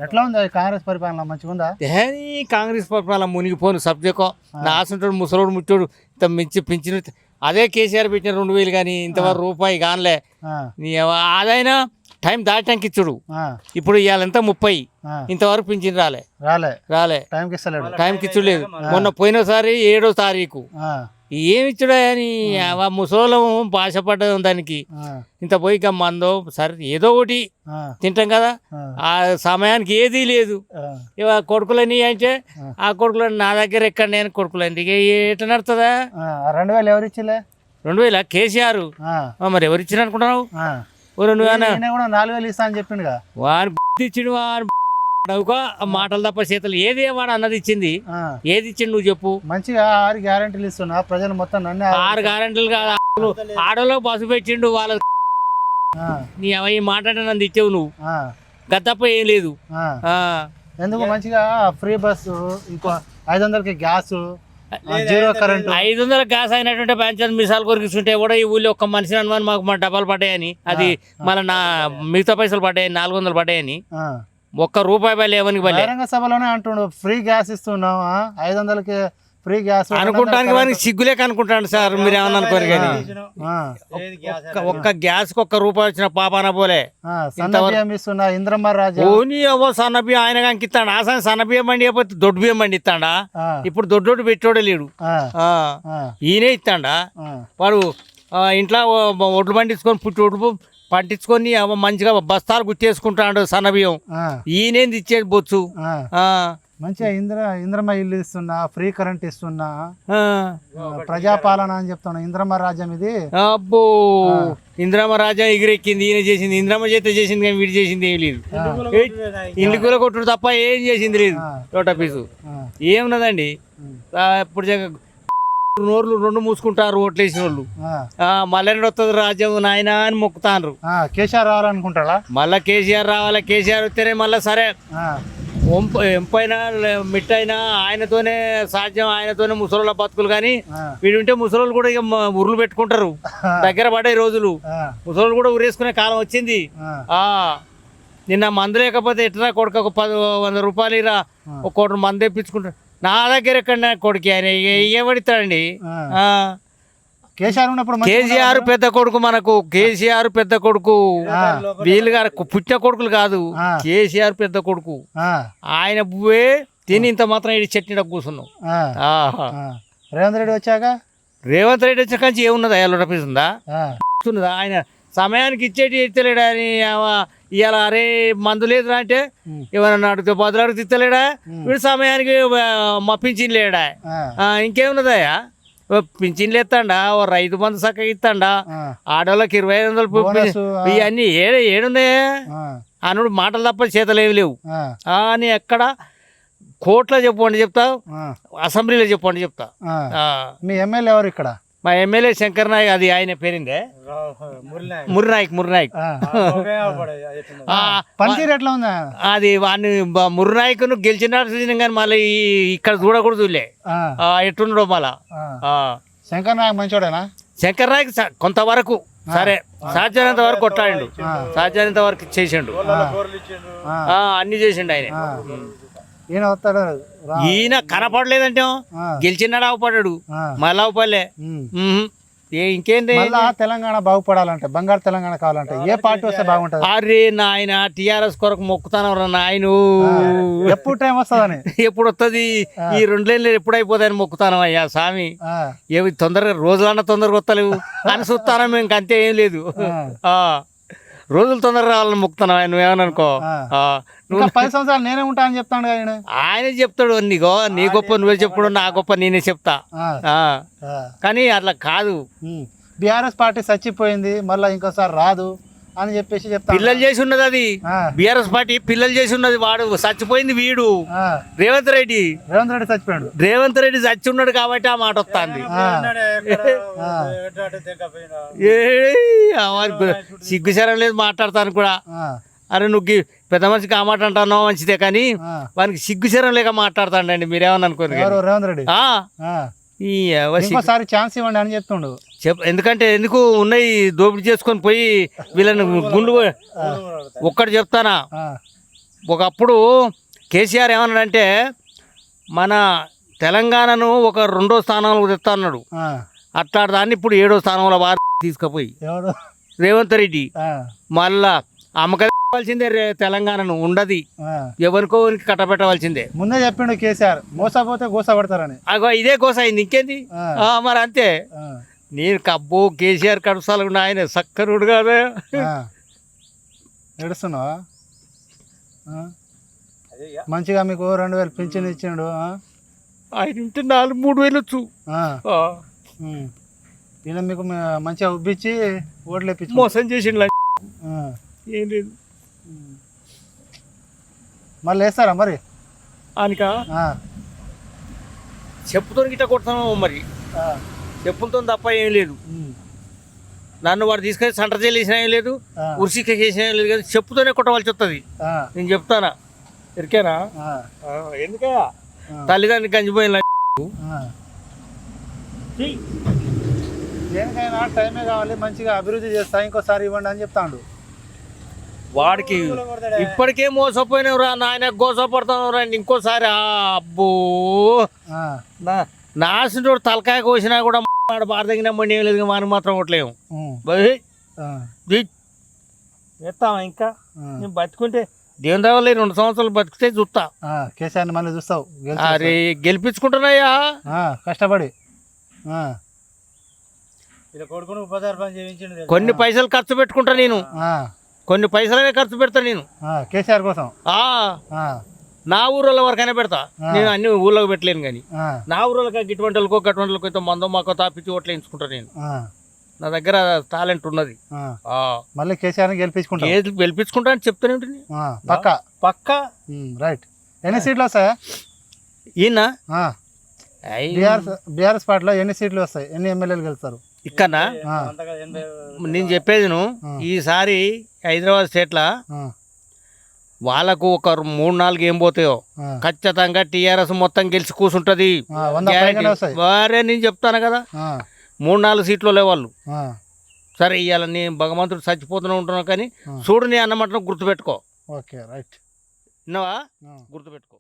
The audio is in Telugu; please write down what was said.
ఎట్లా ఉంది కాంగ్రెస్ పరిపాలన మంచిగా ఉందా? కాంగ్రెస్ పరిపాలన మునిగిపోను సబ్జెక్ట్ నా ఆశంటాడు ముసలోడు ముట్టోడు ఇంత మించి పింఛను అదే కేసీఆర్ పెట్టిన 2000 కానీ ఇంతవరకు రూపాయి కానిలే. అదైనా టైం దాటానికి ఇచ్చుడు. ఇప్పుడు ఇవాళ ఎంత 30 ఇంతవరకు పింఛన్ రాలే టైంకి ఇచ్చుడు లేదు. మొన్న పోయినసారి 7వ తారీఖు ఏమి ఇచ్చుడా అని ముసలోళ్ళం భాషపడ్డ దానికి ఇంత పోయి మందో సరే ఏదో ఒకటి తింటాం కదా. ఆ సమయానికి ఏదీ లేదు. ఇక కొడుకులని అంటే ఆ కొడుకులని నా దగ్గర ఎక్కడ నేను కొడుకులండి ఎట్లా నడుతుందా? 2000 ఎవరు ఇచ్చిలే? 2000 కేసీఆర్. మరి ఎవరు ఇచ్చిన అనుకుంటున్నావు? 4000 ఇస్తా అని చెప్పిండుగా. వాడు ఇచ్చిండు వాడు మాటలు తప్ప చేతులు ఏది వాడు అన్నది ఇచ్చింది. ఏది ఇచ్చిండు నువ్వు చెప్పు. మంచిగా 6 గ్యారెంటీలు ఇస్తున్నా ప్రజలు మొత్తం 6 గ్యారెంటీలు కాదు. ఆడలో బస్సు పెట్టిండు వాళ్ళ నీ అవి మాట్లాడే నన్ను ఇచ్చావు నువ్వు గత తప్ప ఏం లేదు. ఎందుకు మంచిగా ఫ్రీ బస్సు, ఇంకో 500కి గ్యాస్, 500 గ్యాస్ అయినటువంటి పంచాయతీ మిసాలు కొరికిస్తుంటే కూడా ఈ ఊళ్ళో ఒక్క మనిషిని అనుమానం మాకు మా డబ్బాలు పడ్డాయని, అది మళ్ళీ నా మిగతా పైసలు పడ్డాయని 400 పడ్డాయని ఒక్క రూపాయి బయలు ఏమని బహిరంగ సభలోనే అంటుండు ఫ్రీ గ్యాస్ ఇస్తున్నాం 500కి ఫ్రీ గ్యాస్ అనుకుంటానికి వానికి సిగ్గులేక అనుకుంటాను సార్. మీరు ఏమన్నా అనుకోరు కానీ ఒక్క గ్యాస్ కి ఒక్క రూపాయి వచ్చిన పాపాన పోలే. ఇస్తున్నా ఇంద్రమ్మ రాజా ఓనీ అవ్వ సన్న బియ్యం ఆయన కాకి ఇస్తాడు. ఆ సన్న బియ్యం బండి అయిపోతే దొడ్డు బియ్యం బండి ఇస్తాడా? ఇప్పుడు దొడ్డు పెట్టోడే లేడు. ఈయనే ఇస్తాడా? వాడు ఇంట్లో ఒడ్లు పండించుకొని పుట్టి ఒడ్లు పండించుకొని మంచిగా బస్తాలు గుర్తేసుకుంటాడు సన్న బియ్యం. ఈయనేది ఇచ్చేది బొచ్చు. మంచిగా ఇంద్రమ్మ ఇల్లు ఇస్తున్నా, ఫ్రీ కరెంట్ ఇస్తున్నా, ప్రజాపాలన అని చెప్తున్నా. ఇంద్రమ్మ రాజ్యం ఇది. అబ్బో ఇంద్రమ్మ రాజ్యం ఎగిరెక్కింది. ఈయన చేసింది. ఇంద్రమ్మ చేత చేసింది కానీ వీడు చేసింది ఏం లేదు. ఇండ్లు కూల కొట్టుడు తప్ప ఏం చేసింది లేదు. టోటా పీసు ఏమున్నదండి. ఇప్పుడు నోర్లు 2 మూసుకుంటారు ఓట్లు వేసిన వాళ్ళు. మళ్ళీ వస్తుంది రాజ్యం నాయన అని మొక్కుతారు. కేసీఆర్ రావాలనుకుంటారా? మళ్ళా కేసీఆర్ రావాలి. కేసీఆర్ వస్తేనే మళ్ళీ సరే ఎంపైనా మిట్టైనా ఆయనతోనే సాధ్యం. ఆయనతోనే ముసలోళ్ళ బతుకులు. కానీ వీడుంటే ముసలోళ్ళు కూడా ఇక ఉరులు పెట్టుకుంటారు. దగ్గర పడే రోజులు ముసలోళ్ళు కూడా ఉరేసుకునే కాలం వచ్చింది. నిన్న మందు లేకపోతే ఎట్లా కొడుకు ఒక 100 రూపాయలు ఇరా ఒక 1 కోటి మందు తెప్పించుకుంటారు. నా దగ్గర ఎక్కడ కొడుకు ఆయన ఏమడితాడండి? కేసీఆర్ పెద్ద కొడుకు. మనకు కేసీఆర్ పెద్ద కొడుకు. వీళ్ళు గారు పుట్టిన కొడుకులు కాదు. కేసీఆర్ పెద్ద కొడుకు. ఆయన పువ్వే తిని ఇంత మాత్రం ఇది చట్నీ కూర్చున్నావు. రేవంత్ రెడ్డి వచ్చాక ఏమున్నది? అయ్యాలో రప్పిస్తుందా? ఆయన సమయానికి ఇచ్చేటి ఇస్తలేడా అని ఇవాళ అరే మందు లేదురా అంటే ఏమన్నా అడిగితే బదులు అడిగితే ఇస్తలేడా? వీడు సమయానికి పింఛన్ లేడా? ఇంకేమున్నదయ్యా? పింఛన్లు ఎత్తాడా? ఓ రైతు బంధు చక్కగా ఇస్తాడా? ఆడవాళ్ళకి 2500 ఇవన్నీ ఏడున్నాయా? అనుడు మాటలు తప్ప చేతలు ఏమి లేవు అని ఎక్కడ కోర్టులో చెప్పండి చెప్తా, అసెంబ్లీలో చెప్పండి చెప్తా. మీ ఎమ్మెల్యే ఎవరు ఇక్కడ? మా ఎమ్మెల్యే శంకర్ నాయక్. అది ఆయన పేరిందే మురినాయక్. పనితీరు ఎట్లా ఉందా? అది వాడిని మురినాయక్ గెలిచినట్టు కానీ మళ్ళీ ఇక్కడ చూడకూడదు ఎట్టున్నాడో మళ్ళా. శంకర్ నాయక్ మంచోడేనా? శంకర్ నాయక్ కొంతవరకు సరే సాధ్యమైనంత వరకు కొట్లాడిండు. సాధ్యమైనంత వరకు చేసిండు. అన్ని చేసిండు ఆయన. ఈయన కనపడలేదంటే గెలిచినాడు అవపడ్డాడు. మళ్ళీ అవపడలే. ఇంకేంటి? తెలంగాణ బాగుపడాలంటే, బంగారు తెలంగాణ కావాలంటే ఏ పార్టీ వస్తే బాగుంటది? అరే నాయన టీఆర్ఎస్ కొరకు మొక్కుతాను నాయన. ఎప్పుడు టైం వస్తుందని? ఎప్పుడు వస్తుంది? ఈ 2 నెలలు ఎప్పుడు అయిపోతాయని మొక్కుతాను అయ్యా స్వామి. ఏమి తొందరగా రోజులన్నా తొందరగా వస్తలేవు అని చూస్తాను. మేము అంతే ఏం లేదు. రోజులు తొందరగా రావాలని మొక్కుతాను. నువ్వేమనుకో నువ్వు 10 సంవత్సరాలు నేనే ఉంటా అని చెప్తాడు ఆయనే చెప్తాడు. నీకో నీ గొప్ప నువ్వే చెప్పుడు, నా గొప్ప నేనే చెప్తా. కానీ అట్లా కాదు. బీఆర్ఎస్ పార్టీ చచ్చిపోయింది, మళ్ళీ ఇంకోసారి రాదు అని చెప్పేసి చెప్తా. పిల్లలు చేసి ఉన్నది అది. బీఆర్ఎస్ పార్టీ పిల్లలు చేసి ఉన్నది. వాడు చచ్చిపోయింది వీడు రేవంత్ రెడ్డి చచ్చిపోయాడు. రేవంత్ రెడ్డి చచ్చి ఉన్నాడు కాబట్టి ఆ మాట వస్తుంది. సిగ్గుశరం లేదు మాట్లాడతాను కూడా. అరే నువ్వు పెద్ద మనిషికి ఆ మాట అంటున్నావు మంచిదే, కానీ వానికి సిగ్గుశరం లేక మాట్లాడతాండి. మీరేమని అనుకోరు రేవంత్ రెడ్డి ఛాన్స్ ఇవ్వండి అని చెప్తుండు. ఎందుకంటే ఎందుకు ఉన్నాయి దోపిడీ చేసుకొని పోయి వీళ్ళని గుండు. ఒక్కటి చెప్తానా, ఒకప్పుడు కేసీఆర్ ఏమన్నాడంటే మన తెలంగాణను ఒక 2వ స్థానంలో తెస్తా అన్నాడు. అట్లా దాన్ని ఇప్పుడు 7వ స్థానంలో వారు తీసుకుపోయి ఎవరు రేవంత్ రెడ్డి మళ్ళా అమ్మకాల్సిందే తెలంగాణను ఉండదు, ఎవరికో కట్టబెట్టవలసిందే. ముందే చెప్పిండు కేసీఆర్ మోసపోతే గోసపడతారని. అగో ఇదే కోస అయింది, ఇంకేంది. మరి అంతే. నేను కబ్బో కేసీఆర్ కడుసాలు ఆయన సక్కరుడు కాదే. ఏడుస్తున్నావా? మంచిగా మీకు 2000 పింఛన్ ఇచ్చిండు. ఆయన ఉంటే 3,000 వచ్చు. ఈయన మీకు మంచిగా ఉబ్బిచ్చి ఓట్లు వేపించి మోసం చేసిండు. ఏం లేదు. మళ్ళీ వేస్తారా మరి? ఆయనక చెప్పుతో గిట్ట కొడతాము, మరి చెప్పులతో తప్ప ఏం లేదు. నన్ను వాడు తీసుకొని సెంటర్ జైలు వేసినా ఏం లేదు, ఉరిసిక చేసినా ఏం లేదు, కానీ చెప్పుతోనే కొట్టవలసి వస్తుంది. నేను చెప్తానా ఎరికేనా? ఎందుకా తల్లిదండ్రులు గంజిపోయిన దేనికైనా టైమే కావాలి, మంచిగా అభివృద్ధి చేస్తా, ఇంకోసారి ఇవ్వండి అని చెప్తాడు. వాడికి ఇప్పటికే మోసపోయినవురా నాయన, గోసపడతావురా ఇంకోసారి. అబ్బో నాసినోడు తలకాయ కోసినా కూడా బాధ తగిన మండి ఏం లేదు, మనం మాత్రం కొట్టలేము. ఎత్తామా ఇంకా? నేను బతుకుంటే దేవుని దేవాలి 2 సంవత్సరాలు బతికితే చూస్తా. కేసీఆర్ని మళ్ళీ చూస్తావు? అరే గెలిపించుకుంటున్నాయా కష్టపడి. కొన్ని పైసలు ఖర్చు పెట్టుకుంటా నేను, కొన్ని పైసలనే ఖర్చు పెడతా నేను కేసీఆర్ కోసం. నా ఊళ్ళో వరకైనా పెడతా, నేను అన్ని ఊళ్ళోకి పెట్టలేను. కానీ నా ఊళ్ళకి గిటువంటికో గటువంటికో మందో మాకో తాపించి ఓట్లు వేయించుకుంటా నేను. నా దగ్గర టాలెంట్ ఉన్నది. మళ్ళీ కేసీఆర్ గెలిపించుకుంటా అని చెప్తానే ఉంటుంది. పక్కా రైట్. ఎన్ని సీట్లు వస్తాయా ఈయన? బీఆర్ఎస్ పార్టీలో ఎన్ని సీట్లు వస్తాయి? ఎన్ని ఎమ్మెల్యేలు గెలుస్తారు ఇక్కడ? నేను చెప్పేది ఈసారి హైదరాబాద్ స్టేట్లో వాళ్ళకు ఒక 3-4 ఏం పోతాయో ఖచ్చితంగా టీఆర్ఎస్ మొత్తం గెలిచి కూర్చుంటది. వారే నేను చెప్తాను కదా, 3-4 సీట్లు వాళ్ళు. సరే ఇవాళ నేను భగవంతుడు చచ్చిపోతూనే ఉంటున్నాను, కానీ చూడు నీ అన్నమాట గుర్తుపెట్టుకో. Okay right. విన్నావా? గుర్తుపెట్టుకో.